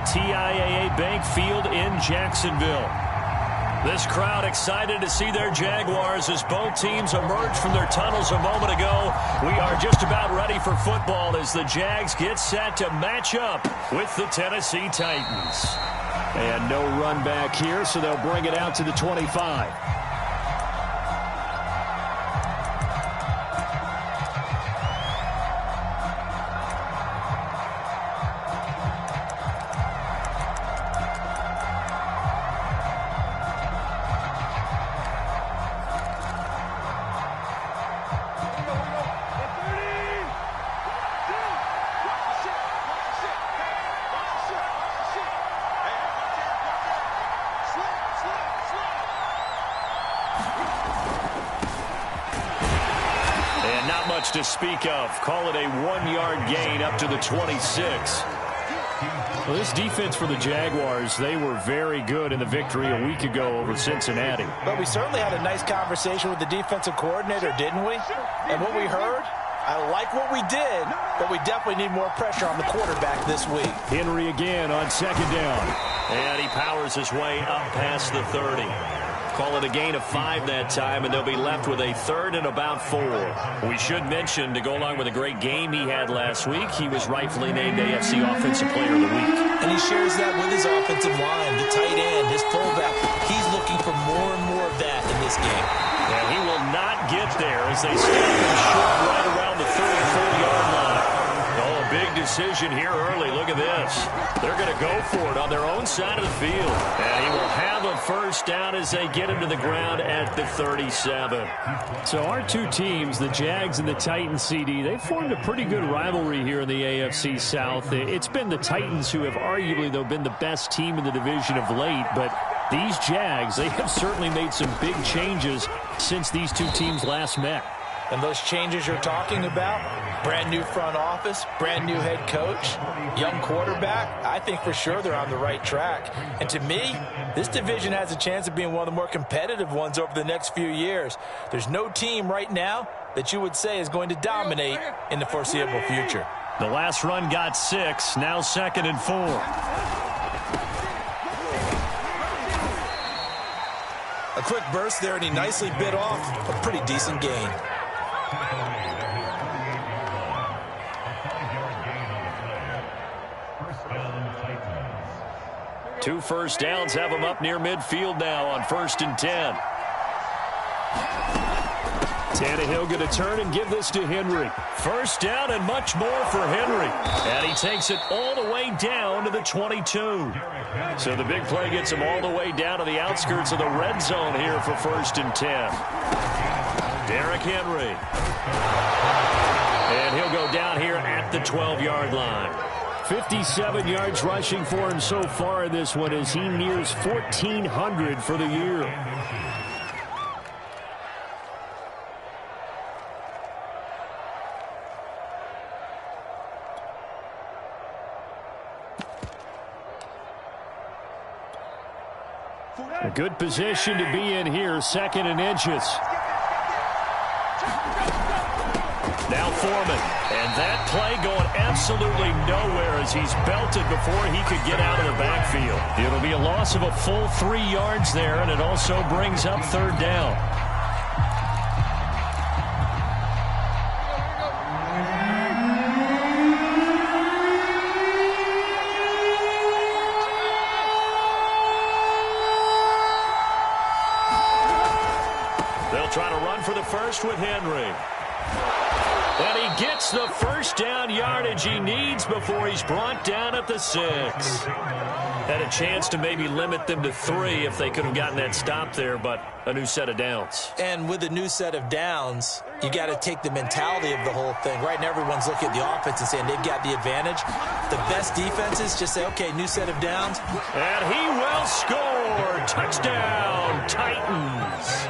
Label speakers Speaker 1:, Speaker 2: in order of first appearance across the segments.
Speaker 1: TIAA Bank Field in Jacksonville. This crowd excited to see their Jaguars as both teams emerge from their tunnels a moment ago. We are just about ready for football as the Jags get set to match up with the Tennessee Titans. And no run back here, so they'll bring it out to the 25. To speak of. Call it a 1-yard gain up to the 26. Well, this defense for the Jaguars, they were very good in the victory a week ago over Cincinnati.
Speaker 2: But we certainly had a nice conversation with the defensive coordinator, didn't we? And what we heard, I like what we did, but we definitely need more pressure on the quarterback this week.
Speaker 1: Henry again on second down. And he powers his way up past the 30. Call it a gain of 5 that time, and they'll be left with a 3rd and about 4. We should mention, to go along with a great game he had last week, he was rightfully named AFC Offensive Player of the Week.
Speaker 2: And he shares that with his offensive line, the tight end, his fullback. He's looking for more and more of that in this game.
Speaker 1: And he will not get there as they stop him short right around the 34-yard line. Oh, a big decision here early. Look at this. They're going to go for it on their own side of the field. And he will have a first down as they get him to the ground at the 37. So our two teams, the Jags and the Titans, CD, they formed a pretty good rivalry here in the AFC South. It's been the Titans who have arguably, though, been the best team in the division of late. But these Jags, they have certainly made some big changes since these two teams last met.
Speaker 2: And those changes you're talking about, brand new front office, brand new head coach, young quarterback, I think for sure they're on the right track. And to me, this division has a chance of being one of the more competitive ones over the next few years. There's no team right now that you would say is going to dominate in the foreseeable future.
Speaker 1: The last run got 6, now 2nd and 4.
Speaker 2: A quick burst there, and he nicely bit off a pretty decent gain.
Speaker 1: Two first downs have him up near midfield now on 1st and 10. Tannehill going to turn and give this to Henry. First down and much more for Henry. And he takes it all the way down to the 22. So the big play gets him all the way down to the outskirts of the red zone here for 1st and 10. Derrick Henry. And he'll go down here at the 12-yard line. 57 yards rushing for him so far in this one as he nears 1,400 for the year. A good position to be in here, 2nd and inches. Now Foreman, and that play going absolutely nowhere as he's belted before he could get out of the backfield. It'll be a loss of a full 3 yards there, and it also brings up 3rd down. They'll try to run for the first with Henry. And he gets the first down yardage he needs before he's brought down at the 6. Had a chance to maybe limit them to 3 if they could have gotten that stop there, but a new set of downs.
Speaker 2: And with a new set of downs, you got to take the mentality of the whole thing. Right now, everyone's looking at the offense and saying they've got the advantage. The best defenses just say, okay, new set of downs.
Speaker 1: And he will score. Touchdown, Titans.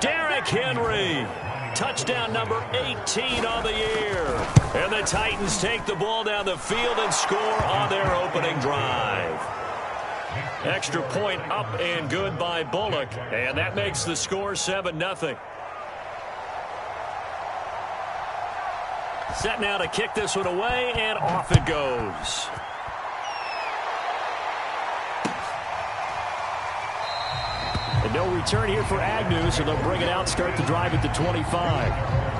Speaker 1: Derrick Henry. Touchdown number 18 on the year. And the Titans take the ball down the field and score on their opening drive. Extra point up and good by Bullock. And that makes the score 7-0. Set now to kick this one away, and off it goes. no return here for Agnew, so they'll bring it out, start the drive at the 25.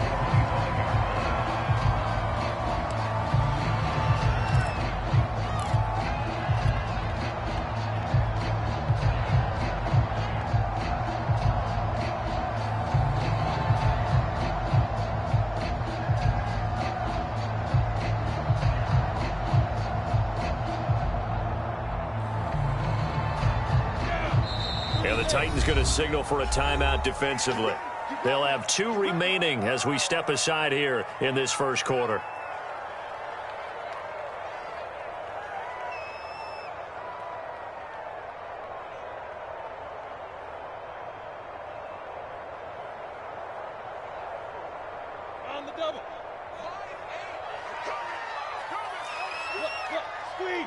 Speaker 1: And the Titans going to signal for a timeout defensively. They'll have 2 remaining as we step aside here in this first quarter.
Speaker 3: On the double. Look, squeeze.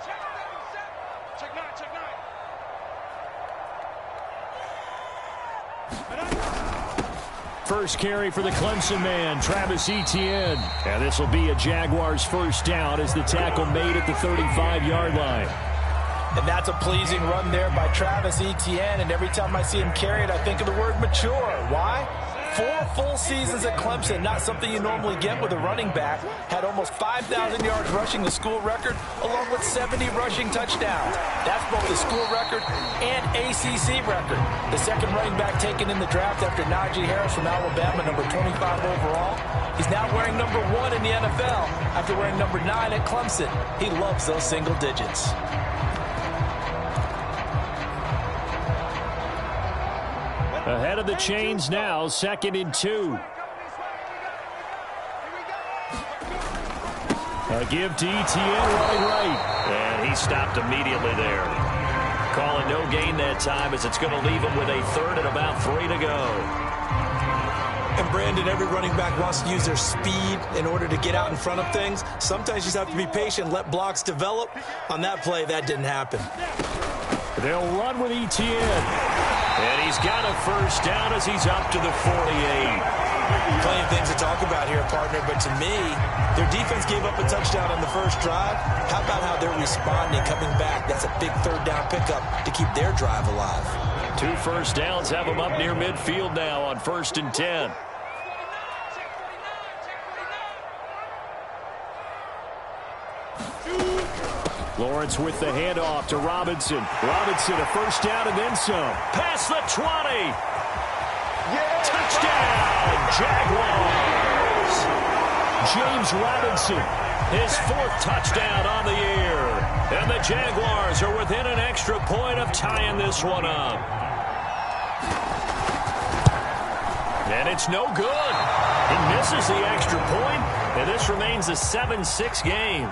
Speaker 3: Check 9, check 9.
Speaker 1: First carry for the Clemson man, Travis Etienne. And this will be a Jaguars first down as the tackle made at the 35-yard line.
Speaker 2: And that's a pleasing run there by Travis Etienne. And every time I see him carry it, I think of the word mature. Why? 4 full seasons at Clemson, not something you normally get with a running back. Had almost 5,000 yards rushing, the school record, along with 70 rushing touchdowns. That's both the school record and ACC record. The second running back taken in the draft after Najee Harris from Alabama, number 25 overall. He's now wearing number 1 in the NFL after wearing number 9 at Clemson. He loves those single digits.
Speaker 1: Ahead of the chains now, 2nd and 2. A give to Etienne running right. And he stopped immediately there. Calling no gain that time as it's going to leave him with a 3rd and about 3 to go.
Speaker 4: And Brandon, every running back wants to use their speed in order to get out in front of things. Sometimes you just have to be patient, let blocks develop. On that play, that didn't happen.
Speaker 1: They'll run with Etienne. And he's got a first down as he's up to the 48.
Speaker 4: Plenty of things to talk about here, partner, but to me, their defense gave up a touchdown on the first drive. How about how they're responding, coming back? That's a big 3rd down pickup to keep their drive alive.
Speaker 1: 2 first downs have them up near midfield now on 1st and 10. Lawrence with the handoff to Robinson. Robinson, a first down and then some. Past the 20. Touchdown, Jaguars. James Robinson, his 4th touchdown on the year. And the Jaguars are within an extra point of tying this one up. And it's no good. He misses the extra point, and this remains a 7-6 game.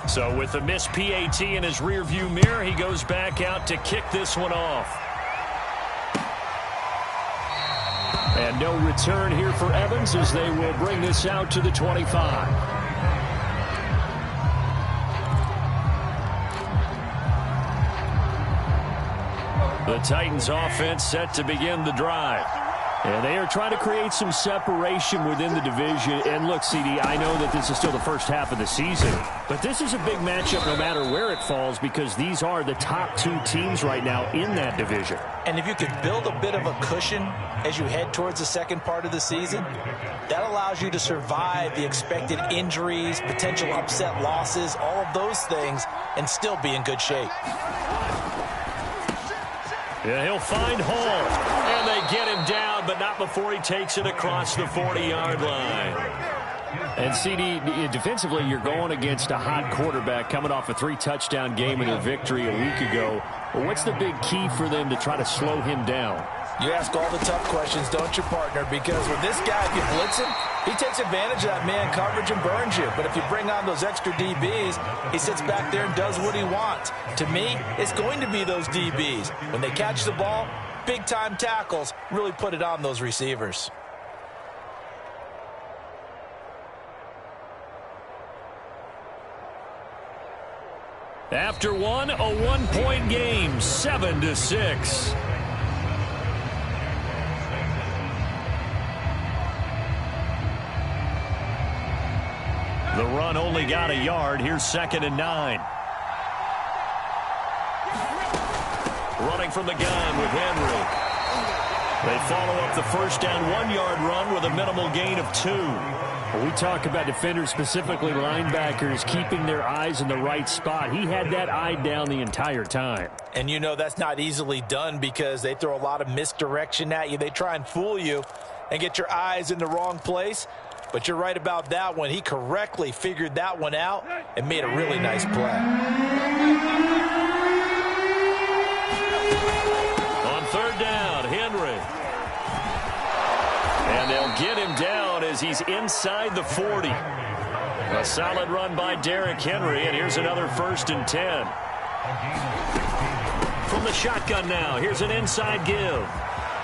Speaker 1: So with the missed PAT in his rearview mirror, he goes back out to kick this one off. And no return here for Evans as they will bring this out to the 25. The Titans offense set to begin the drive. And they are trying to create some separation within the division. And look, CD, I know that this is still the first half of the season, but this is a big matchup no matter where it falls because these are the top 2 teams right now in that division.
Speaker 2: And if you could build a bit of a cushion as you head towards the second part of the season, that allows you to survive the expected injuries, potential upset losses, all of those things, and still be in good shape.
Speaker 1: Yeah, he'll find Hall, and they get him down, but not before he takes it across the 40-yard line. And, CD, defensively, you're going against a hot quarterback coming off a 3-touchdown game and a victory a week ago. Well, what's the big key for them to try to slow him down?
Speaker 2: You ask all the tough questions, don't you, partner? Because with this guy, if you blitz him, he takes advantage of that man coverage and burns you. But if you bring on those extra DBs, he sits back there and does what he wants. To me, it's going to be those DBs. When they catch the ball, big-time tackles really put it on those receivers.
Speaker 1: After one, a 1-point game, 7-6. The run only got a yard. Here's 2nd and 9. Running from the gun with Henry. They follow up the first down 1-yard run with a minimal gain of 2.
Speaker 5: When we talk about defenders, specifically linebackers, keeping their eyes in the right spot. He had that eye down the entire time.
Speaker 2: And you know that's not easily done because they throw a lot of misdirection at you. They try and fool you and get your eyes in the wrong place. But you're right about that one. He correctly figured that one out and made a really nice play.
Speaker 1: On 3rd down, Henry. And they'll get him down as he's inside the 40. A solid run by Derrick Henry, and here's another 1st and 10. From the shotgun now, here's an inside give.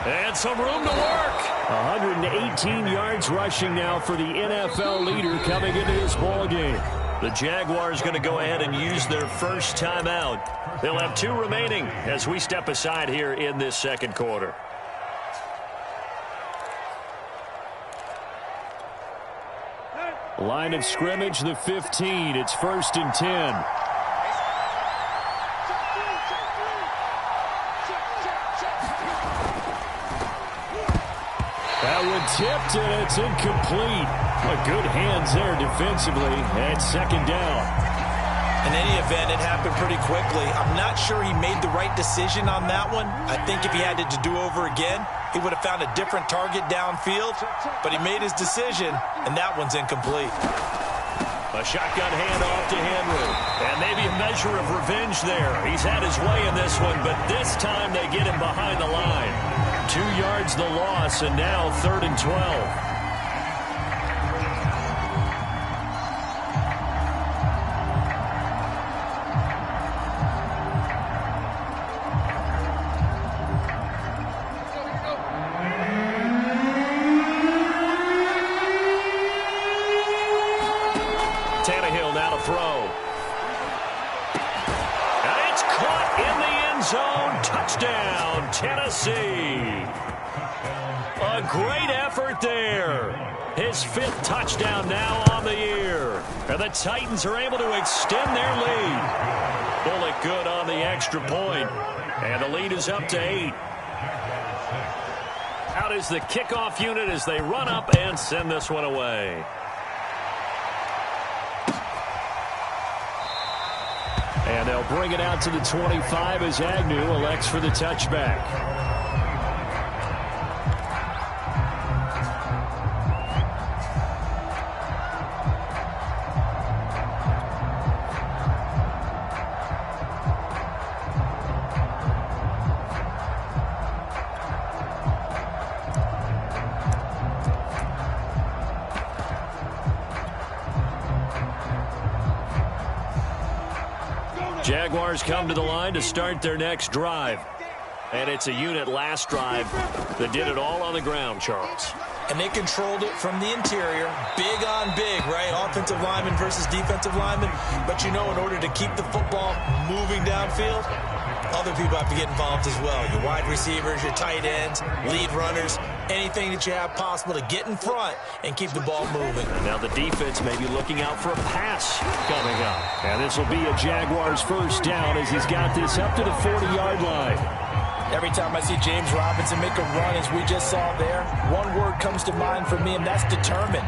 Speaker 1: And some room to work.
Speaker 5: 118 yards rushing now for the NFL leader coming into this ball game.
Speaker 1: The Jaguars going to go ahead and use their first timeout. They'll have 2 remaining as we step aside here in this 2nd quarter.
Speaker 5: Line of scrimmage, the 15. It's 1st and 10. That one tipped, and it's incomplete. Good hands there defensively at 2nd down.
Speaker 2: In any event, it happened pretty quickly. I'm not sure he made the right decision on that one. I think if he had it to do over again, he would have found a different target downfield. But he made his decision, and that one's incomplete.
Speaker 1: A shotgun handoff to Henry. And maybe a measure of revenge there. He's had his way in this one, but this time they get him behind the line. 2 yards the loss, and now 3rd and 12. Touchdown, Tennessee. A great effort there. His 5th touchdown now on the year. And the Titans are able to extend their lead. Bullock good on the extra point. And the lead is up to 8. Out is the kickoff unit as they run up and send this one away.
Speaker 5: And they'll bring it out to the 25 as Agnew elects for the touchback.
Speaker 1: Jaguars come to the line to start their next drive. And it's a unit last drive that did it all on the ground, Charles.
Speaker 4: And they controlled it from the interior. Big on big, right? Offensive lineman versus defensive lineman. But you know, in order to keep the football moving downfield, other people have to get involved as well. Your wide receivers, your tight ends, lead runners, anything that you have possible to get in front and keep the ball moving.
Speaker 1: And now the defense may be looking out for a pass coming up.
Speaker 5: And this will be a Jaguars first down as he's got this up to the 40-yard line.
Speaker 2: Every time I see James Robinson make a run, as we just saw there, one word comes to mind for me, and that's determined.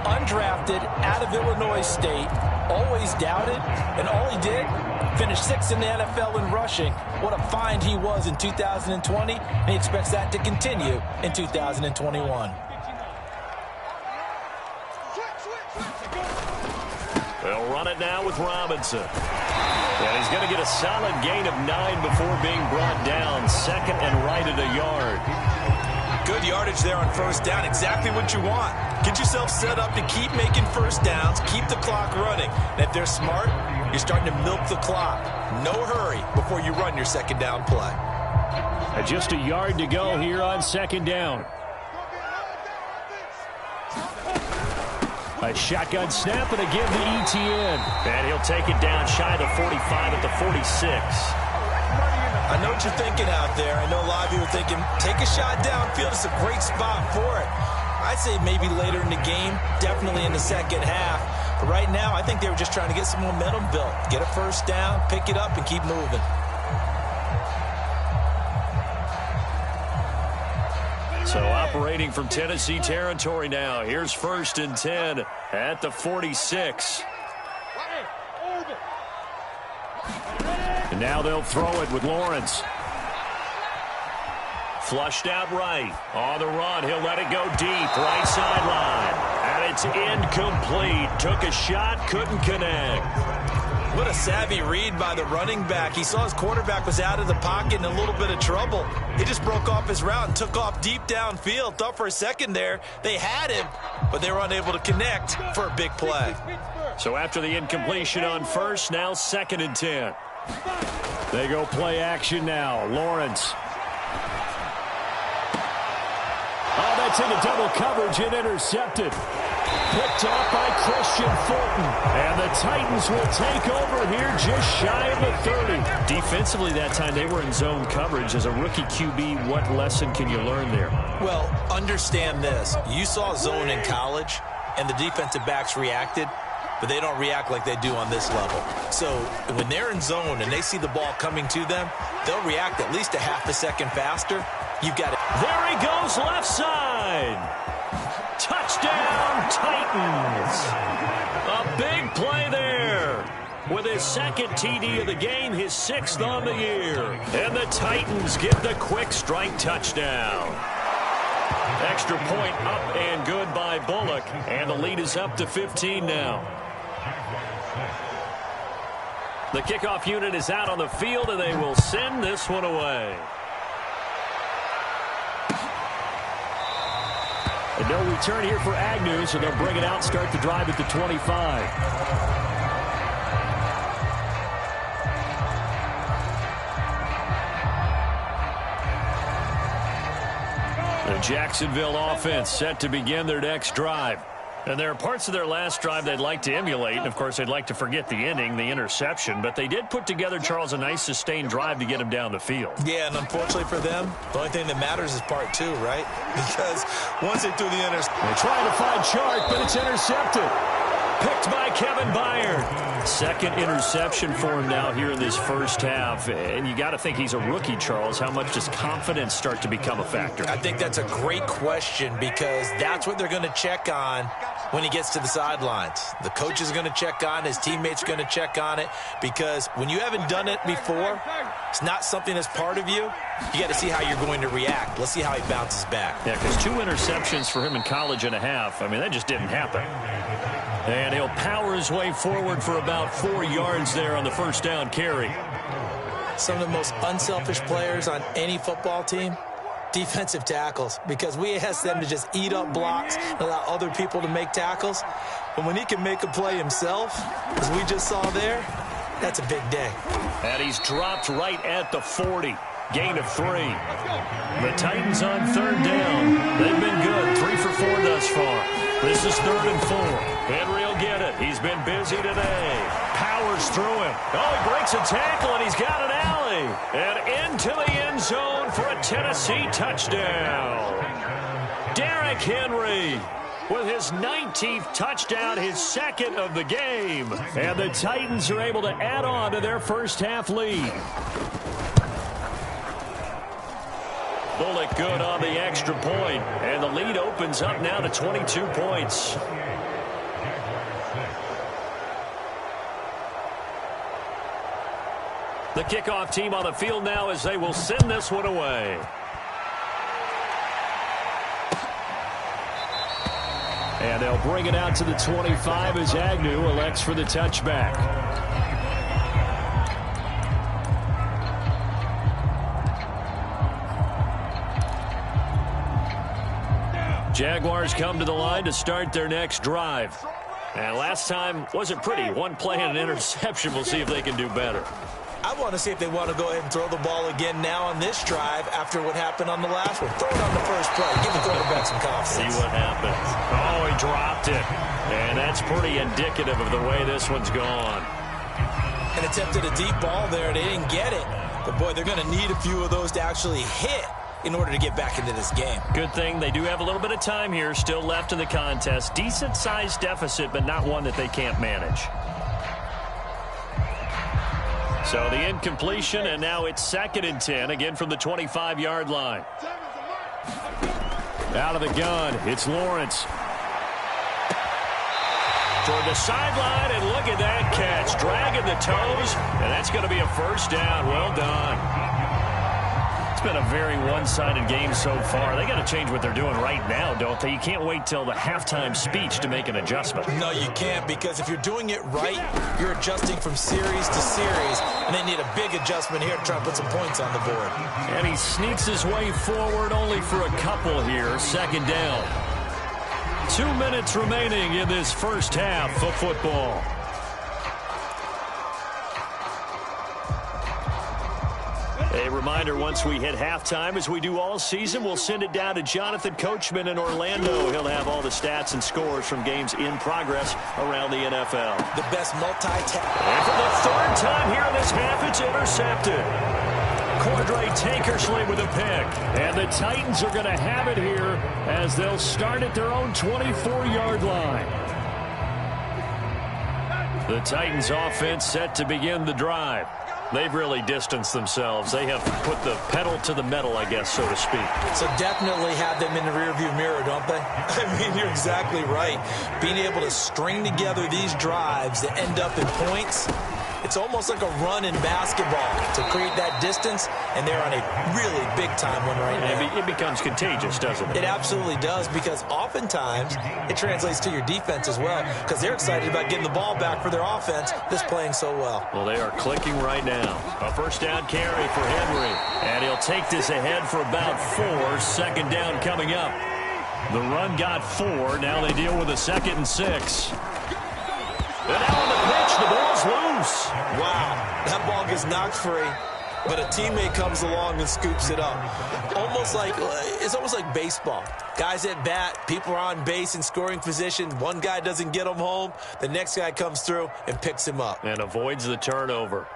Speaker 2: Undrafted, out of Illinois State, always doubted, and all he did, finished 6th in the NFL in rushing. What a find he was in 2020, and he expects that to continue in 2021.
Speaker 1: They'll run it now with Robinson. And he's going to get a solid gain of 9 before being brought down. 2nd and right at a yard.
Speaker 4: Good yardage there on first down. Exactly what you want. Get yourself set up to keep making first downs. Keep the clock running. And if they're smart, you're starting to milk the clock. No hurry before you run your 2nd down play.
Speaker 5: Just a yard to go here on 2nd down. A shotgun snap and a give to ETN.
Speaker 1: And he'll take it down shy of the 45 at the 46.
Speaker 4: I know what you're thinking out there. I know a lot of you are thinking, take a shot downfield. It's a great spot for it. I'd say maybe later in the game, definitely in the second half. But right now, I think they were just trying to get some momentum built. Get a first down, pick it up, and keep moving.
Speaker 1: So operating from Tennessee territory now. Here's 1st and 10 at the 46. And now they'll throw it with Lawrence. Flushed out right. On the run, he'll let it go deep. Right sideline. And it's incomplete. Took a shot, couldn't connect.
Speaker 4: What a savvy read by the running back. He saw his quarterback was out of the pocket in a little bit of trouble. He just broke off his route and took off deep downfield. Thought for a second there they had him, but they were unable to connect for a big play.
Speaker 1: So after the incompletion on 1st, now 2nd and 10.
Speaker 5: They go play action now. Lawrence. Oh, that's into double coverage and intercepted. Picked off by Christian Fulton. And the Titans will take over here just shy of the 30.
Speaker 1: Defensively that time they were in zone coverage. As a rookie QB, what lesson can you learn there?
Speaker 4: Well, understand this. You saw zone in college, and the defensive backs reacted, but they don't react like they do on this level. So when they're in zone and they see the ball coming to them, they'll react at least a half a second faster. You've got it.
Speaker 1: There he goes, left side. Touchdown, Titans. A big play there. With his 2nd TD of the game, his 6th on the year. And the Titans get the quick strike touchdown. Extra point up and good by Bullock. And the lead is up to 15 now. The kickoff unit is out on the field, and they will send this one away.
Speaker 5: And no return here for Agnew, so they'll bring it out and start the drive at the 25.
Speaker 1: The Jacksonville offense set to begin their next drive. And there are parts of their last drive they'd like to emulate. And, of course, they'd like to forget the ending, the interception. But they did put together, Charles, a nice sustained drive to get him down the field.
Speaker 4: Yeah, and unfortunately for them, the only thing that matters is part 2, right? Because once they threw the interception.
Speaker 5: They're trying to find Chark, but it's intercepted.
Speaker 1: Picked by Kevin Byard. 2nd interception for him now here in this first half. And you got to think he's a rookie, Charles. How much does confidence start to become a factor?
Speaker 4: I think that's a great question because that's what they're going to check on when he gets to the sidelines. The coach is going to check on, his teammates are going to check on it, because when you haven't done it before, it's not something that's part of you. You got to see how you're going to react. Let's see how he bounces back.
Speaker 1: Yeah, because 2 interceptions for him in college and a half. I mean, that just didn't happen. And he'll power his way forward for about 4 yards there on the first down carry.
Speaker 4: Some of the most unselfish players on any football team, defensive tackles, because we ask them to just eat up blocks and allow other people to make tackles. But when he can make a play himself, as we just saw there, that's a big day.
Speaker 1: And he's dropped right at the 40. Gain of 3. The Titans on 3rd down. They've been good. 3 for 4 thus far. This is 3rd and 4. Henry will get it. He's been busy today. Powers through him. Oh, he breaks a tackle, and he's got an alley. And into the end zone for a Tennessee touchdown. Derrick Henry with his 19th touchdown, his 2nd of the game.
Speaker 5: And the Titans are able to add on to their first half lead.
Speaker 1: Bullock good on the extra point, and the lead opens up now to 22 points. The kickoff team on the field now as they will send this one away.
Speaker 5: And they'll bring it out to the 25 as Agnew elects for the touchback.
Speaker 1: Jaguars come to the line to start their next drive. And last time wasn't pretty. 1 play and an interception. We'll see if they can do better.
Speaker 4: I want to see if they want to go ahead and throw the ball again now on this drive after what happened on the last one. Throw it on the first play. Give the quarterback some confidence.
Speaker 1: See what happens. Oh, he dropped it. And that's pretty indicative of the way this one's gone.
Speaker 4: And attempted a deep ball there. They didn't get it. But, boy, they're going to need a few of those to actually hit in order to get back into this game.
Speaker 1: Good thing they do have a little bit of time here still left in the contest. Decent-sized deficit, but not one that they can't manage. So the incompletion, and now it's 2nd and 10, again from the 25-yard line.
Speaker 5: Out of the gun, it's Lawrence.
Speaker 1: Toward the sideline, and look at that catch. Dragging the toes, and that's going to be a first down. Well done. It's been a very one-sided game so far. They got to change what they're doing right now, don't they? You can't wait till the halftime speech to make an adjustment.
Speaker 4: No, you can't, because if you're doing it right, you're adjusting from series to series, and they need a big adjustment here to try and put some points on the board.
Speaker 1: And he sneaks his way forward only for a couple here. 2nd down. 2 minutes remaining in this first half of football. A reminder, once we hit halftime, as we do all season, we'll send it down to Jonathan Coachman in Orlando. He'll have all the stats and scores from games in progress around the NFL.
Speaker 4: The best multi-task.
Speaker 1: And for the 3rd time here in this half, it's intercepted. Cordray Tankersley with a pick.
Speaker 5: And the Titans are going to have it here as they'll start at their own 24-yard line.
Speaker 1: The Titans offense set to begin the drive. They've really distanced themselves. They have put the pedal to the metal, I guess, so to speak.
Speaker 4: So definitely have them in the rearview mirror, don't they? I mean, you're exactly right. Being able to string together these drives that end up in points, it's almost like a run in basketball to create that distance, and they're on a really big-time one right now.
Speaker 1: It becomes contagious, doesn't it?
Speaker 4: It absolutely does, because oftentimes it translates to your defense as well, because they're excited about getting the ball back for their offense that's playing so well.
Speaker 1: Well, they are clicking right now. A first down carry for Henry, and he'll take this ahead for about 4. 2nd down coming up. The run got 4. Now they deal with a 2nd and 6. And now on the pitch, the ball's loose.
Speaker 4: Wow, that ball gets knocked free, but a teammate comes along and scoops it up. It's almost like baseball. Guys at bat, people are on base in scoring position. One guy doesn't get him home. The next guy comes through and picks him up.
Speaker 1: And avoids the turnover.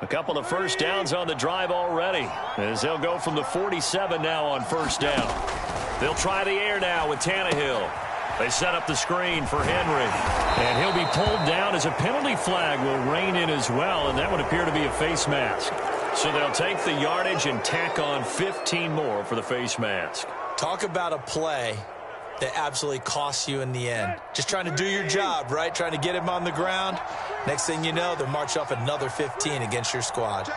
Speaker 1: A couple of first downs on the drive already, as they'll go from the 47 now on first down. They'll try the air now with Tannehill. They set up the screen for Henry, and he'll be pulled down as a penalty flag will rein in as well, and that would appear to be a face mask. So they'll take the yardage and tack on 15 more for the face mask.
Speaker 4: Talk about a play that absolutely costs you in the end. Just trying to do your job, right? Trying to get him on the ground. Next thing you know, they'll march off another 15 against your squad.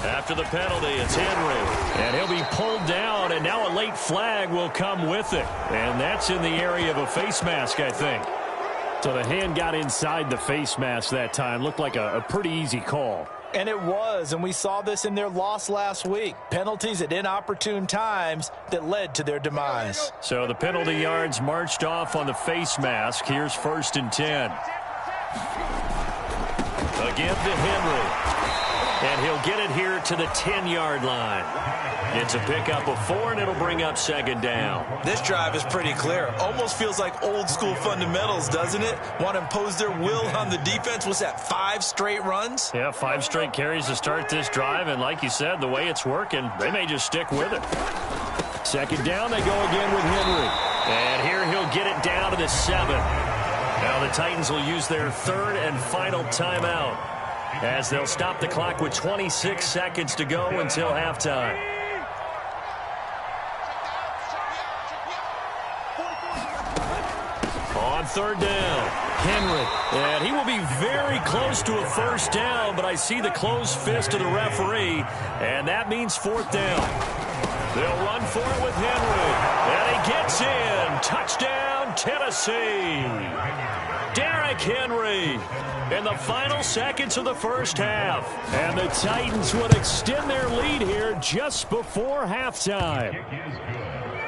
Speaker 1: After the penalty, it's Henry, and he'll be pulled down, and now a late flag will come with it. And that's in the area of a face mask, I think.
Speaker 5: So the hand got inside the face mask that time. Looked like a pretty easy call.
Speaker 2: And it was, and we saw this in their loss last week. Penalties at inopportune times that led to their demise.
Speaker 1: So the penalty yards marched off on the face mask. Here's 1st and 10. Again to Henry. And he'll get it here to the 10-yard line. It's a pickup of 4, and it'll bring up 2nd down.
Speaker 4: This drive is pretty clear. Almost feels like old-school fundamentals, doesn't it? Want to impose their will on the defense. What's that, 5 straight runs?
Speaker 1: Yeah, 5 straight carries to start this drive, and like you said, the way it's working, they may just stick with it.
Speaker 5: 2nd down, they go again with Henry.
Speaker 1: And here he'll get it down to the 7. Now the Titans will use their 3rd and final timeout, as they'll stop the clock with 26 seconds to go until halftime. On 3rd down, Henry. And he will be very close to a first down, but I see the closed fist of the referee, and that means 4th down. They'll run for it with Henry, and he gets in. Touchdown, Tennessee. Derrick Henry in the final seconds of the first half.
Speaker 5: And the Titans would extend their lead here just before halftime.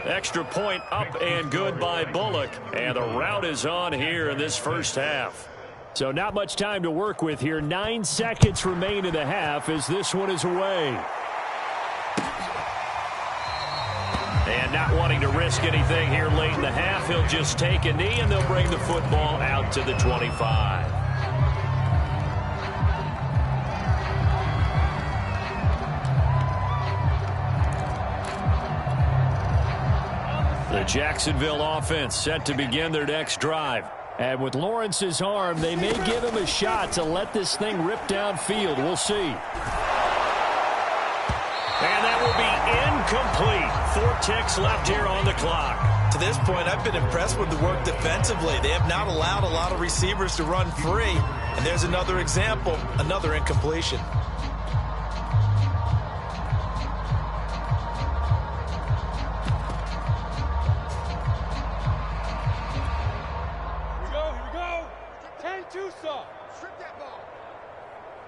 Speaker 1: Extra point up and good by Bullock. And the route is on here in this first half.
Speaker 5: So not much time to work with here. 9 seconds remain in the half as this one is away.
Speaker 1: And not wanting to risk anything here late in the half, he'll just take a knee, and they'll bring the football out to the 25. The Jacksonville offense set to begin their next drive.
Speaker 5: And with Lawrence's arm, they may give him a shot to let this thing rip downfield. We'll see.
Speaker 1: And that will be incomplete. 4 ticks left here on the clock.
Speaker 4: To this point, I've been impressed with the work defensively. They have not allowed a lot of receivers to run free. And there's another example, another incompletion.
Speaker 3: Here we go. 10-2 saw. Strip that ball.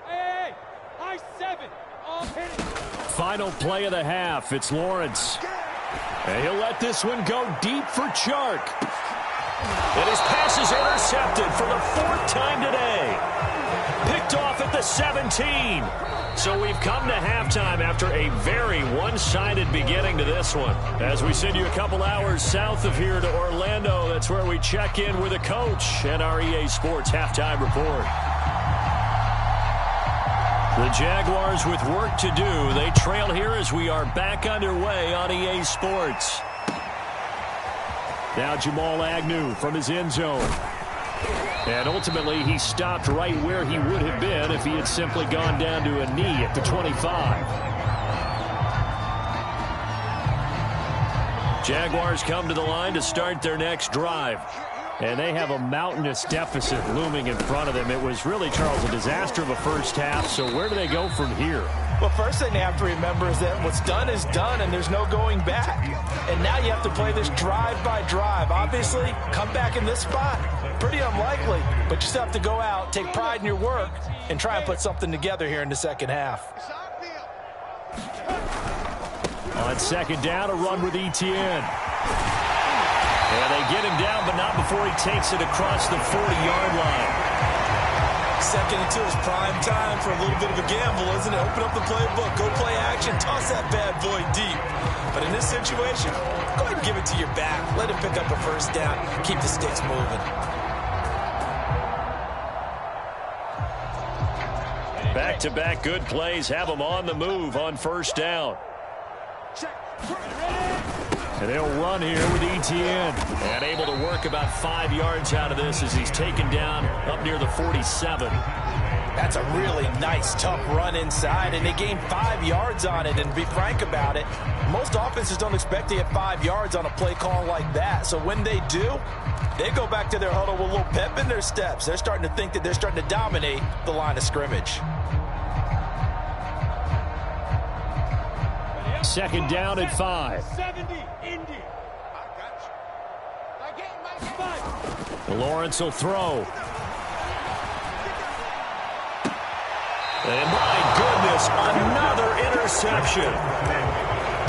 Speaker 3: Hey, high 7. All hit it.
Speaker 5: Final play of the half. It's Lawrence. And he'll let this one go deep for Chark.
Speaker 1: And his pass is intercepted for the 4th time today. Picked off at the 17. So we've come to halftime after a very one-sided beginning to this one. As we send you a couple hours south of here to Orlando, that's where we check in with a coach and our EA Sports halftime report. The Jaguars with work to do. They trail here as we are back underway on EA Sports.
Speaker 5: Now Jamal Agnew from his end zone. And ultimately, he stopped right where he would have been if he had simply gone down to a knee at the 25. Jaguars come to the line to start their next drive. And they have a mountainous deficit looming in front of them. It was really, Charles, a disaster of a first half. So where do they go from here?
Speaker 2: Well, first thing they have to remember is that what's done is done, and there's no going back. And now you have to play this drive by drive. Obviously, come back in this spot, pretty unlikely. But you still have to go out, take pride in your work, and try and put something together here in the second half.
Speaker 5: On second down, a run with Etienne. And they get him down, but not before he takes it across the 40-yard line.
Speaker 4: 2nd and 2 is prime time for a little bit of a gamble, isn't it? Open up the playbook, go play action, toss that bad boy deep. But in this situation, go ahead and give it to your back. Let him pick up a first down. Keep the sticks moving.
Speaker 1: Back-to-back good plays have them on the move on first down.
Speaker 5: And they'll run here with Etienne.
Speaker 1: And able to work about 5 yards out of this as he's taken down up near the 47.
Speaker 2: That's a really nice, tough run inside, and they gained 5 yards on it. And to be frank about it, most offenses don't expect to get 5 yards on a play call like that. So when they do, they go back to their huddle with a little pep in their steps. They're starting to think that they're starting to dominate the line of scrimmage.
Speaker 5: Second down at 5.
Speaker 3: 70, Indy.
Speaker 5: Lawrence will throw.
Speaker 1: And my goodness, another interception.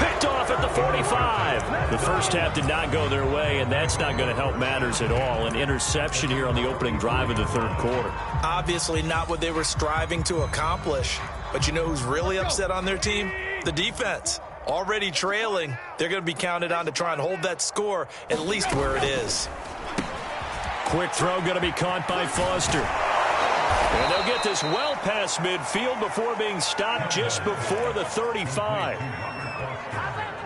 Speaker 1: Picked off at the 45. The first half did not go their way, and that's not going to help matters at all. An interception here on the opening drive of the third quarter.
Speaker 4: Obviously not what they were striving to accomplish. But you know who's really upset on their team? The defense. Already trailing. They're going to be counted on to try and hold that score at least where it is.
Speaker 1: Quick throw going to be caught by Foster. And they'll get this well past midfield before being stopped just before the 35.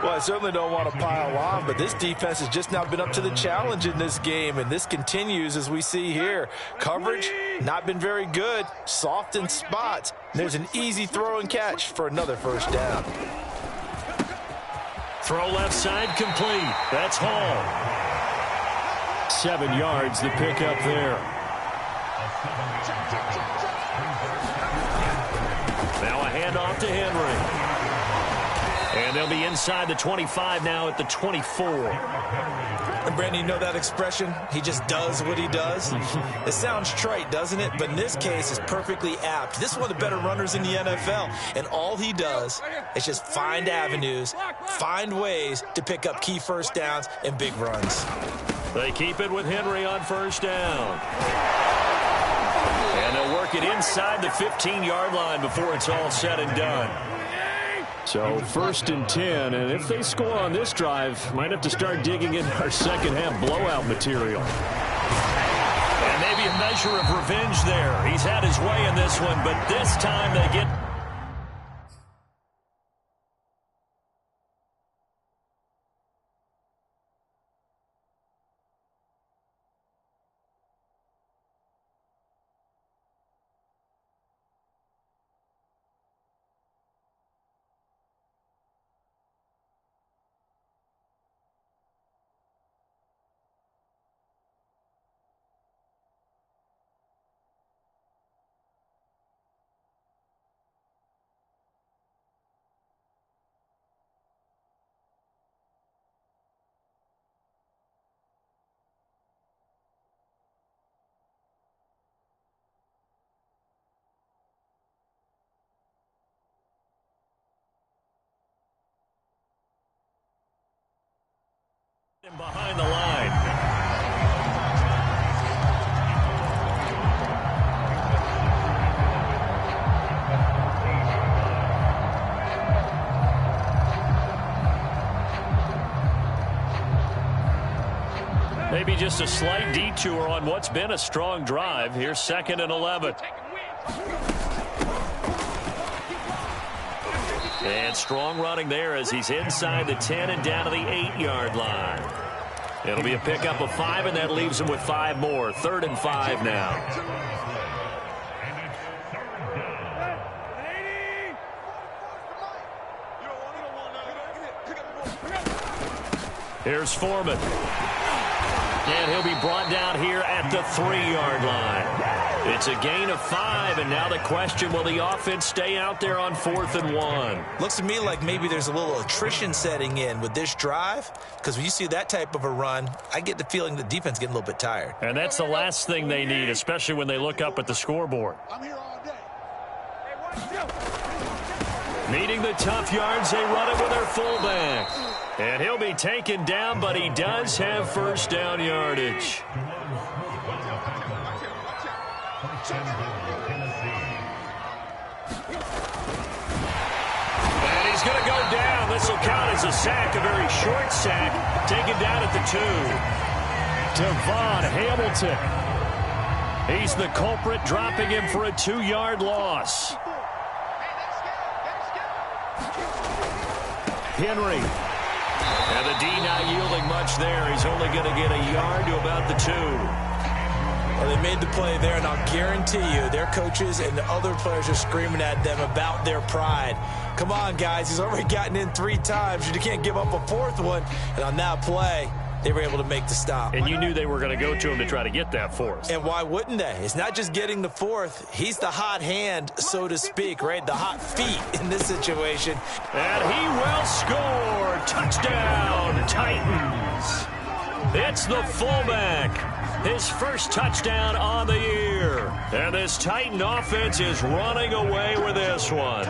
Speaker 2: Well, I certainly don't want to pile on, but this defense has just not been up to the challenge in this game, and this continues as we see here. Coverage, not been very good, soft in spots. There's an easy throw and catch for another first down.
Speaker 1: Throw left side complete. That's Hall.
Speaker 5: 7 yards, the pickup there.
Speaker 1: Now a handoff to Henry. And they'll be inside the 25 now at the 24.
Speaker 4: And Brandon, you know that expression? He just does what he does. It sounds trite, doesn't it? But in this case, it's perfectly apt. This is one of the better runners in the NFL. And all he does is just find avenues, find ways to pick up key first downs and big runs.
Speaker 1: They keep it with Henry on first down. And they'll work it inside the 15-yard line before it's all said and done.
Speaker 5: So 1st and 10, and if they score on this drive, might have to start digging in our second half blowout material.
Speaker 1: And maybe a measure of revenge there. He's had his way in this one, but this time they get... Behind the line. Maybe just a slight detour on what's been a strong drive. Here's 2nd and 11. And strong running there as he's inside the 10 and down to the 8-yard line. It'll be a pickup of 5, and that leaves him with 5 more. 3rd and 5 now. Here's Foreman. And he'll be brought down here at the 3-yard line. It's a gain of 5, and now the question, will the offense stay out there on 4th and 1?
Speaker 4: Looks to me like maybe there's a little attrition setting in with this drive, because when you see that type of a run, I get the feeling the defense getting a little bit tired.
Speaker 1: And that's the last thing they need, especially when they look up at the scoreboard.
Speaker 3: I'm here all day.
Speaker 1: Needing the tough yards, they run it with their fullback. And he'll be taken down, but he does have first down yardage. And he's going to go down. This will count as a sack, a very short sack. Taken down at the 2.
Speaker 5: Devon Hamilton.
Speaker 1: He's the culprit, dropping him for a 2-yard loss.
Speaker 5: Henry.
Speaker 1: And the D not yielding much there. He's only going to get a yard to about the 2.
Speaker 4: Well, they made the play there, and I'll guarantee you their coaches and the other players are screaming at them about their pride. Come on, guys. He's already gotten in 3 times. You can't give up a 4th one. And on that play, they were able to make the stop.
Speaker 1: And you knew they were going to go to him to try to get that 4th.
Speaker 4: And why wouldn't they? It's not just getting the 4th. He's the hot hand, so to speak, right? The hot feet in this situation.
Speaker 1: And he will score. Touchdown, Titans. It's the fullback. His first touchdown on the year. And this Titan offense is running away with this one.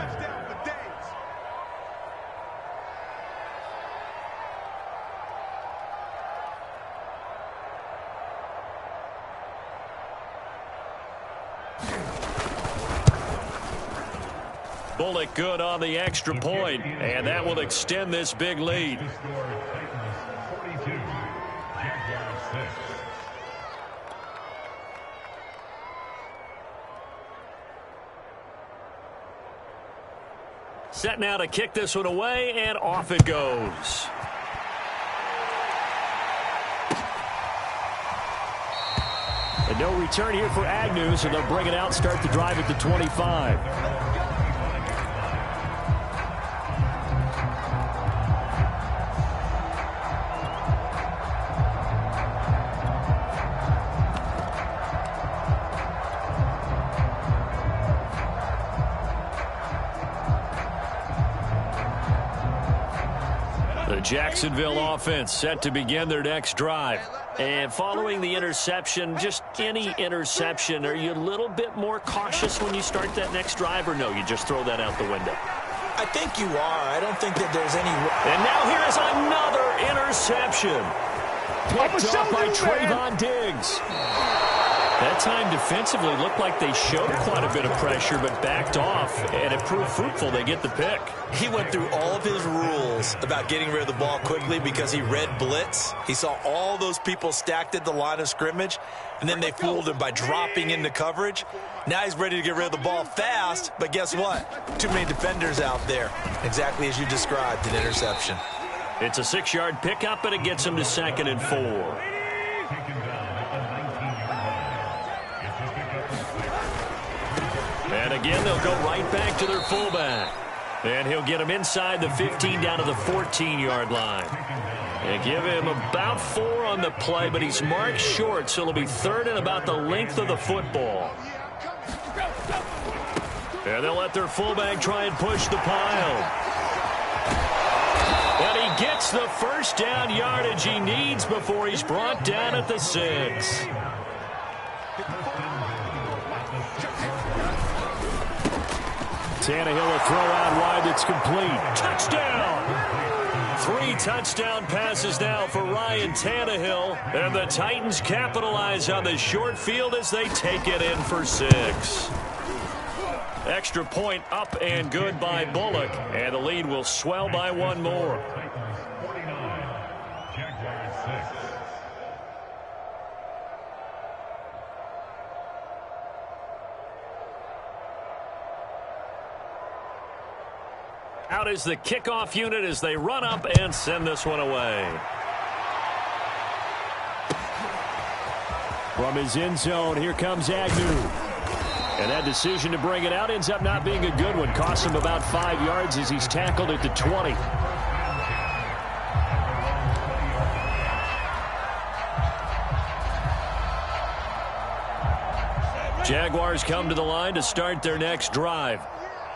Speaker 1: Bullock good on the extra point, and that will extend this big lead. Set now to kick this one away, and off it goes.
Speaker 5: And no return here for Agnew, so they'll bring it out, start the drive at the 25.
Speaker 1: The Jacksonville offense set to begin their next drive. And following the interception, just any interception, are you a little bit more cautious when you start that next drive, or no, you just throw that out the window?
Speaker 4: I think you are. I don't think that there's any...
Speaker 1: And now here is another interception.
Speaker 5: Picked up by Trayvon Diggs.
Speaker 1: That time defensively looked like they showed quite a bit of pressure but backed off, and it proved fruitful. They get the pick.
Speaker 4: He went through all of his rules about getting rid of the ball quickly because he read blitz. He saw all those people stacked at the line of scrimmage, and then they fooled him by dropping into coverage. Now he's ready to get rid of the ball fast, but guess what? Too many defenders out there. Exactly as you described, an interception.
Speaker 1: It's a 6-yard pickup, and it gets him to 2nd and 4. And again, they'll go right back to their fullback. And he'll get him inside the 15 down to the 14-yard line. They give him about 4 on the play, but he's marked short, so it'll be 3rd and about the length of the football. And they'll let their fullback try and push the pile. And he gets the first down yardage he needs before he's brought down at the 6.
Speaker 5: Tannehill, a throw out wide that's complete.
Speaker 1: Touchdown! 3 touchdown passes now for Ryan Tannehill. And the Titans capitalize on the short field as they take it in for 6. Extra point up and good by Bullock. And the lead will swell by 1 more. Out is the kickoff unit as they run up and send this one away.
Speaker 5: From his end zone, here comes Agnew. And that decision to bring it out ends up not being a good one. Costs him about 5 yards as he's tackled at the 20.
Speaker 1: Jaguars come to the line to start their next drive.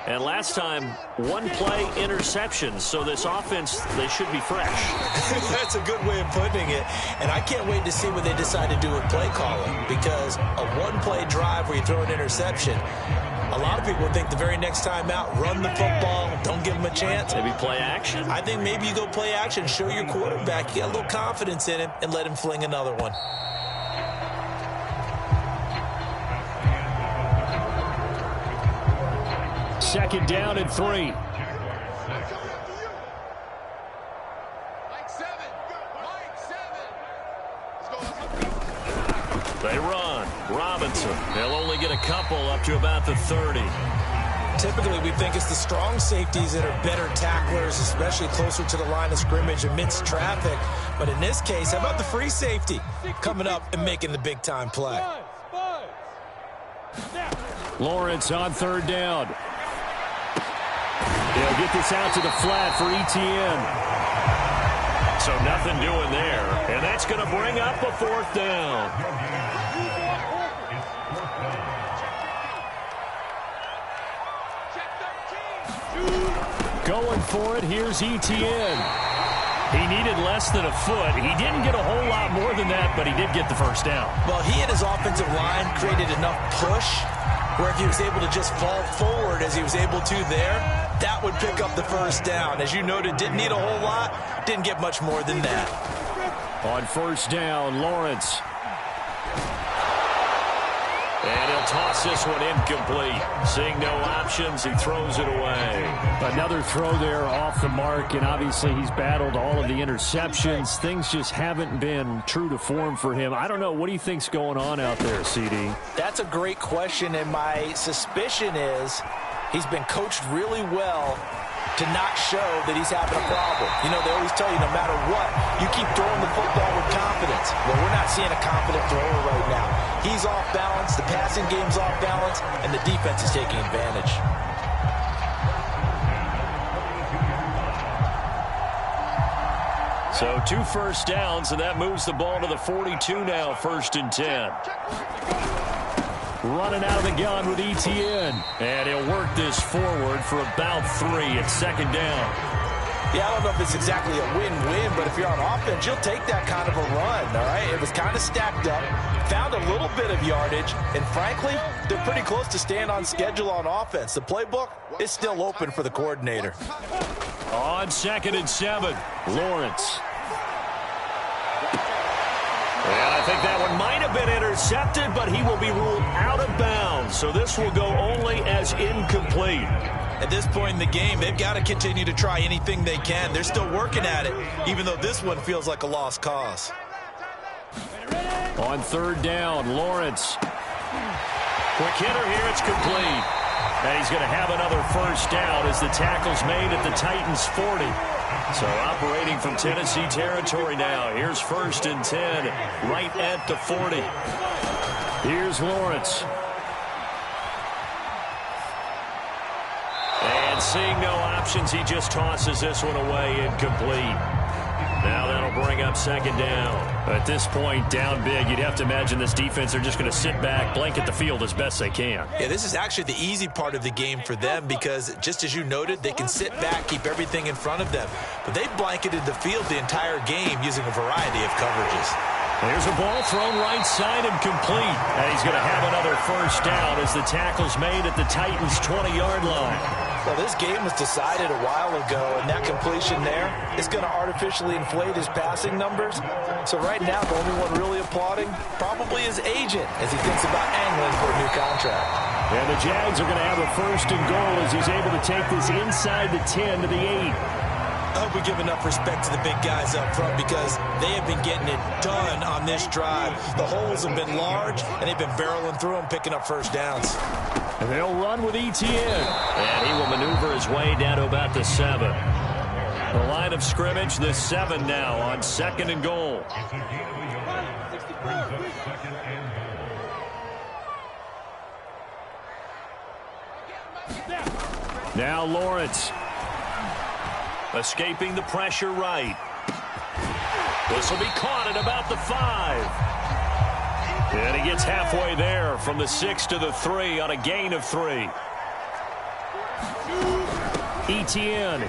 Speaker 1: And last time, 1-play interceptions. So this offense, they should be fresh.
Speaker 4: That's a good way of putting it. And I can't wait to see what they decide to do with play calling. Because a 1-play drive where you throw an interception, a lot of people think the very next time out, run the football, don't give them a chance.
Speaker 1: Maybe play action?
Speaker 4: I think maybe you go play action, show your quarterback, you got a little confidence in him, and let him fling another one.
Speaker 5: Second down and 3.
Speaker 1: They run. Robinson. They'll only get a couple up to about the 30.
Speaker 4: Typically, we think it's the strong safeties that are better tacklers, especially closer to the line of scrimmage amidst traffic. But in this case, how about the free safety coming up and making the big-time play?
Speaker 5: Lawrence on third down. They'll get this out to the flat for ETN.
Speaker 1: So nothing doing there. And that's going to bring up a 4th down.
Speaker 5: Going for it, here's ETN. He needed less than a foot. He didn't get a whole lot more than that, but he did get the first down.
Speaker 4: Well, he and his offensive line created enough push where if he was able to just fall forward as he was able to there, that would pick up the first down. As you noted, didn't need a whole lot, didn't get much more than that.
Speaker 5: On first down, Lawrence.
Speaker 1: And he'll toss this one incomplete. Seeing no options, he throws it away.
Speaker 5: Another throw there off the mark, and obviously he's battled all of the interceptions. Things just haven't been true to form for him. I don't know. What do you think's going on out there, CD?
Speaker 2: That's a great question, and my suspicion is he's been coached really well to not show that he's having a problem. You know, they always tell you no matter what, you keep throwing the football with confidence. Well, we're not seeing a confident thrower right now. He's off balance, the passing game's off balance, and the defense is taking advantage.
Speaker 1: So 2 first downs, and that moves the ball to the 42 now, 1st and 10.
Speaker 5: Running out of the gun with ETN.
Speaker 1: And he'll work this forward for about 3 at 2nd down.
Speaker 2: Yeah, I don't know if it's exactly a win-win, but if you're on offense, you'll take that kind of a run, all right? It was kind of stacked up, found a little bit of yardage, and frankly, they're pretty close to staying on schedule on offense. The playbook is still open for the coordinator.
Speaker 1: On 2nd and 7,
Speaker 5: Lawrence.
Speaker 1: And I think that one might have been intercepted, but he will be ruled out of bounds. So this will go only as incomplete.
Speaker 4: At this point in the game, they've got to continue to try anything they can. They're still working at it, even though this one feels like a lost cause.
Speaker 5: On 3rd down, Lawrence.
Speaker 1: Quick hitter here, it's complete. And he's going to have another first down as the tackle's made at the Titans' 40. So operating from Tennessee territory now. Here's 1st and 10, right at the 40.
Speaker 5: Here's Lawrence.
Speaker 1: And seeing no options, he just tosses this one away incomplete. Now that'll bring up 2nd down.
Speaker 5: At this point, down big, you'd have to imagine this defense are just going to sit back, blanket the field as best they can.
Speaker 4: Yeah, this is actually the easy part of the game for them because, just as you noted, they can sit back, keep everything in front of them. But they blanketed the field the entire game using a variety of coverages.
Speaker 1: There's a ball thrown right side and complete. And he's going to have another first down as the tackle's made at the Titans' 20-yard line.
Speaker 2: Well, this game was decided a while ago, and that completion there is going to artificially inflate his passing numbers. So right now, the only one really applauding probably his agent as he thinks about angling for a new contract.
Speaker 5: And the Jags are going to have a first and goal as he's able to take this inside the 10 to the 8.
Speaker 4: I hope we give enough respect to the big guys up front because they have been getting it done on this drive. The holes have been large, and they've been barreling through them, picking up first downs.
Speaker 5: And they'll run with Etienne.
Speaker 1: And he will maneuver his way down to about the 7. The line of scrimmage, the 7 now on 2nd and goal.
Speaker 5: Now Lawrence.
Speaker 1: Escaping the pressure right. This will be caught at about the 5. And he gets halfway there from the 6 to the 3 on a gain of 3.
Speaker 5: Etienne.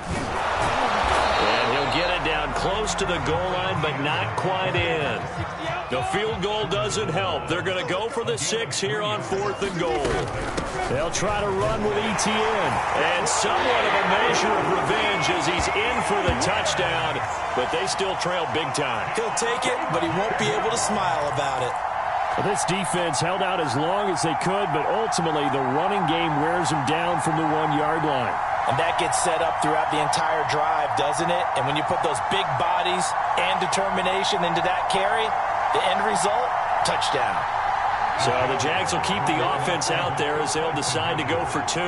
Speaker 1: And he'll get it down close to the goal line, but not quite in. The field goal doesn't help. They're going to go for the 6 here on 4th and goal.
Speaker 5: They'll try to run with Etienne.
Speaker 1: And somewhat of a measure of revenge as he's in for the touchdown, but they still trail big time.
Speaker 4: He'll take it, but he won't be able to smile about it.
Speaker 5: Well, this defense held out as long as they could, but ultimately the running game wears them down from the 1-yard line.
Speaker 2: And that gets set up throughout the entire drive, doesn't it? And when you put those big bodies and determination into that carry, the end result, touchdown.
Speaker 1: So the Jags will keep the offense out there as they'll decide to go for 2.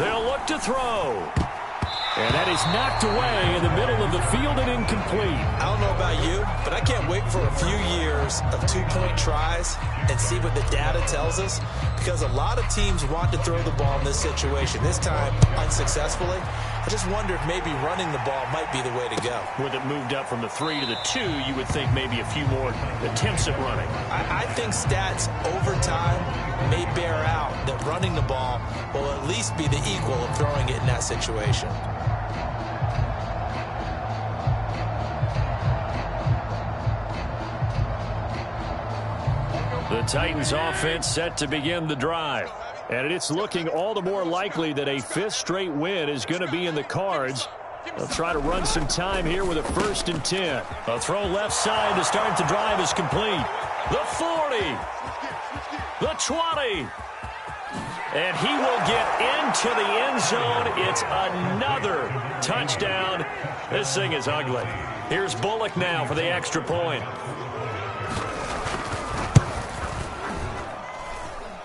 Speaker 1: They'll look to throw.
Speaker 5: And that is knocked away in the middle of the field and incomplete.
Speaker 4: I don't know about you, but I can't wait for a few years of 2-point tries and see what the data tells us, because a lot of teams want to throw the ball in this situation. This time, unsuccessfully. I just wonder if maybe running the ball might be the way to go.
Speaker 1: With it moved up from the 3 to the 2, you would think maybe a few more attempts at running.
Speaker 4: I think stats over time may bear out that running the ball will at least be the equal of throwing it in that situation.
Speaker 1: The Titans offense set to begin the drive.
Speaker 5: And it's looking all the more likely that a 5th straight win is going to be in the cards. They'll try to run some time here with a 1st and 10.
Speaker 1: A throw left side to start the drive is complete. The 40. The 20. And he will get into the end zone. It's another touchdown. This thing is ugly. Here's Bullock now for the extra point.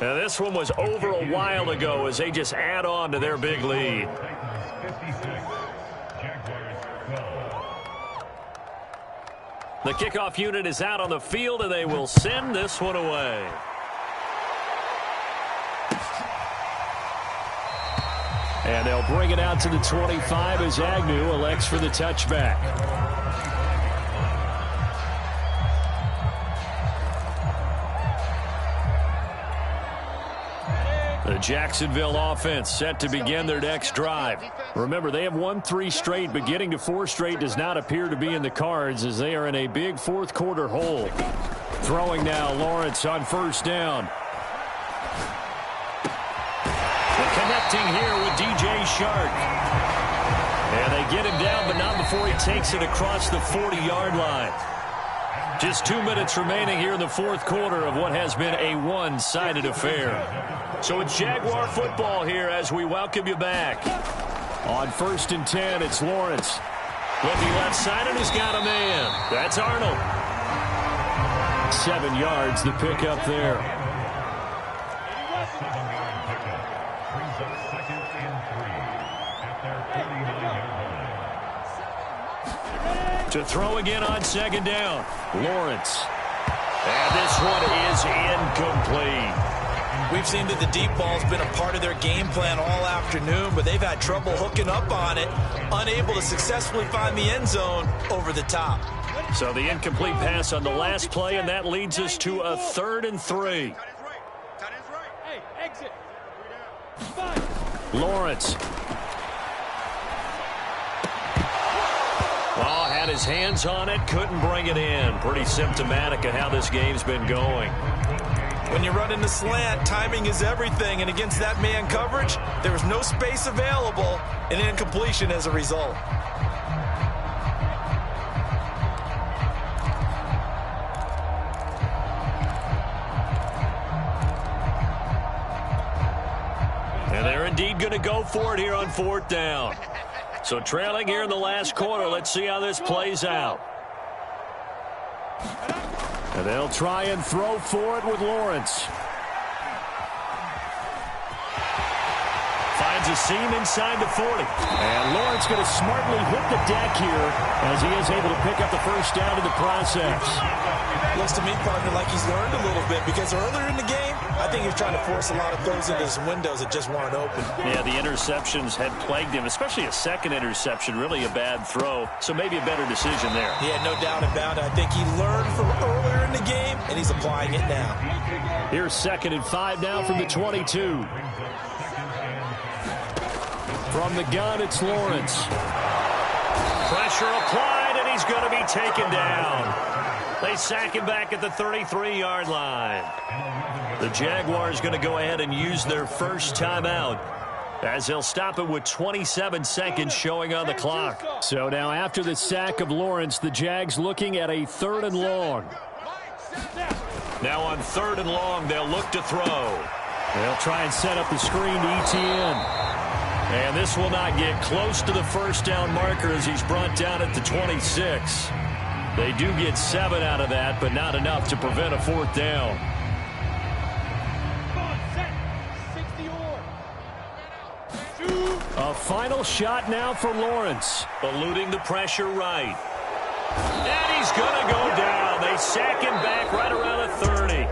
Speaker 1: Now, this one was over a while ago as they just add on to their big lead. The kickoff unit is out on the field, and they will send this one away.
Speaker 5: And they'll bring it out to the 25 as Agnew elects for the touchback.
Speaker 1: The Jacksonville offense set to begin their next drive.
Speaker 5: Remember, they have won 3 straight, but getting to 4 straight does not appear to be in the cards as they are in a big 4th quarter hole. Throwing now, Lawrence on 1st down.
Speaker 1: Connecting here with DJ Shark. And they get him down, but not before he takes it across the 40-yard line. Just 2 minutes remaining here in the 4th quarter of what has been a one-sided affair. So it's Jaguar football here as we welcome you back.
Speaker 5: On 1st and 10, it's Lawrence.
Speaker 1: Looking left side, and he's got a man. That's Arnold.
Speaker 5: 7 yards, the pickup there.
Speaker 1: To throw again on 2nd down. Lawrence. And this one is incomplete.
Speaker 4: We've seen that the deep ball's been a part of their game plan all afternoon, but they've had trouble hooking up on it, unable to successfully find the end zone over the top.
Speaker 1: So the incomplete pass on the last play, and that leads us to a 3rd and 3.
Speaker 5: Lawrence.
Speaker 1: Well, had his hands on it, couldn't bring it in. Pretty symptomatic of how this game's been going.
Speaker 4: When you run in the slant, timing is everything, and against that man coverage, there was no space available, and incompletion as a result.
Speaker 1: And they're indeed going to go for it here on 4th down. So trailing here in the last quarter. Let's see how this plays out.
Speaker 5: And they'll try and throw for it with Lawrence.
Speaker 1: Finds a seam inside the 40.
Speaker 5: And Lawrence going to smartly hit the deck here as he is able to pick up the first down in the process.
Speaker 4: Looks to me, partner, like he's learned a little bit, because earlier in the game, I think he was trying to force a lot of throws into his windows that just weren't open.
Speaker 1: Yeah, the interceptions had plagued him, especially a second interception, really a bad throw. So maybe a better decision there.
Speaker 4: Yeah, no doubt about it. I think he learned from earlier in the game, and he's applying it now.
Speaker 5: Here's 2nd and 5 now from the 22. From the gun, it's Lawrence.
Speaker 1: Pressure applied, and he's going to be taken down. They sack him back at the 33-yard line. The Jaguars going to go ahead and use their first timeout, as they'll stop it with 27 seconds showing on the clock.
Speaker 5: So now after the sack of Lawrence, the Jags looking at a 3rd and long.
Speaker 1: Now on 3rd and long, they'll look to throw.
Speaker 5: They'll try and set up the screen to ETN.
Speaker 1: And this will not get close to the first down marker as he's brought down at the 26. They do get 7 out of that, but not enough to prevent a 4th down.
Speaker 5: A final shot now for Lawrence.
Speaker 1: Eluding the pressure right. And he's going to go down. They sack him back right around the 30.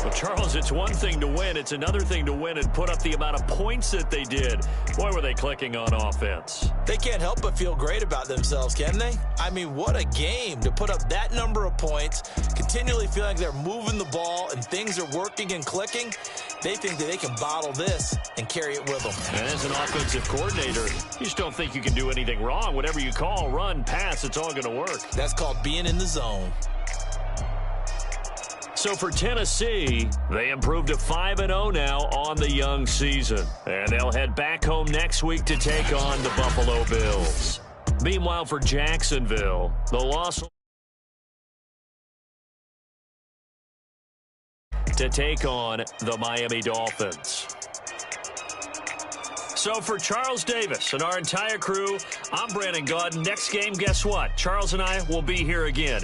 Speaker 1: Well, Charles, it's one thing to win. It's another thing to win and put up the amount of points that they did. Boy, were they clicking on offense.
Speaker 4: They can't help but feel great about themselves, can they? I mean, what a game to put up that number of points, continually feeling like they're moving the ball and things are working and clicking. They think that they can bottle this and carry it with them.
Speaker 1: And as an offensive coordinator, you just don't think you can do anything wrong. Whatever you call, run, pass, it's all going to work.
Speaker 4: That's called being in the zone.
Speaker 1: So for Tennessee, they improved to 5-0 now on the young season. And they'll head back home next week to take on the Buffalo Bills. Meanwhile, for Jacksonville, the loss to take on the Miami Dolphins. So for Charles Davis and our entire crew, I'm Brandon Gaudin. Next game, guess what? Charles and I will be here again.